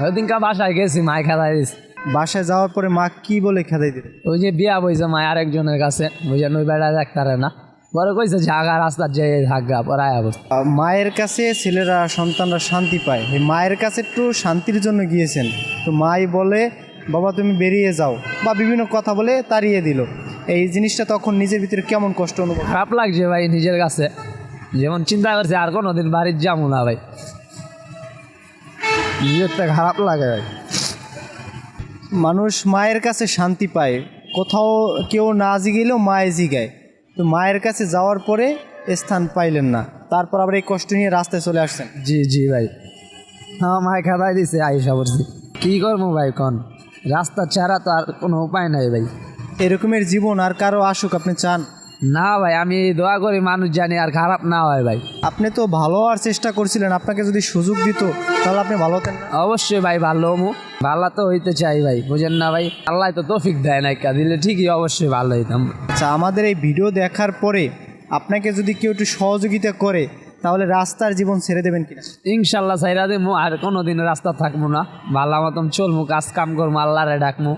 ওইদিনকা বাসায় গেছি, মায় খেদাই দিছে। বাসায় যাওয়ার পরে মা কি বলে খেদাই দিল? ওই যে বিয়া বইছে মায় আরেকজনের কাছে, বুঝেন ওই বেড়া দেখতারে না, পরে কইছে ঝাগা রাস্তার যে ঝাগা পরায় আবার। মায়ের কাছে ছেলেরা সন্তানরা শান্তি পায়, এই মায়ের কাছে একটু শান্তির জন্য গিয়েছেন, তো মাই বলে বাবা তুমি বেরিয়ে যাও বা বিভিন্ন কথা বলে তাড়িয়ে দিল। এই জিনিসটা তখন নিজের ভিতরে কেমন কষ্ট অনুভব? খারাপ লাগছে ভাই নিজের কাছে, যেমন চিন্তা করছে আর কোনোদিন বাড়ির যাবো না ভাই, নিজের তো খারাপ লাগে ভাই। মানুষ মায়ের কাছে শান্তি পায়, কোথাও কেউ না জিগেলেও মায়ে জিগায়, তো মায়ের কাছে যাওয়ার পরে স্থান পাইলেন না, তারপর আবার এই কষ্ট নিয়ে রাস্তায় চলে আসছেন। জি জি ভাই, আমার মায় খেদাই দিছে, আইসা পড়ছি, কী করবো ভাই কন, রাস্তা ছাড়া তো আর কোনো উপায় নাই ভাই। এরকমের জীবন আর কারো আসুক আপনি চান? না ভাই, আমি দোয়া করি মানুষ জানি আর খারাপ না হয় ভাই। আপনি তো ভালো হওয়ার চেষ্টা করছিলেন, আপনাকে যদি সুযোগ দিত তাহলে আপনি ভালো হতেন না? অবশ্যই ভাই, ভালো হমু, ভালো তো হইতে চাই ভাই, বুঝেন না ভাই, আল্লাহ তো তৌফিক দেয় না, দিলে ঠিকই অবশ্যই ভালো হইতাম। আচ্ছা, আমাদের এই ভিডিও দেখার পরে আপনাকে যদি কেউ একটু সহযোগিতা করে তাহলে রাস্তার জীবন ছেড়ে দেবেন কিনা? ইনশাল্লাহ চাইরা দেবো, আর কোনোদিন রাস্তা থাকবো না, ভালো মতন চলমু, কাজ কাম করবো, আল্লাহরে ডাকমু।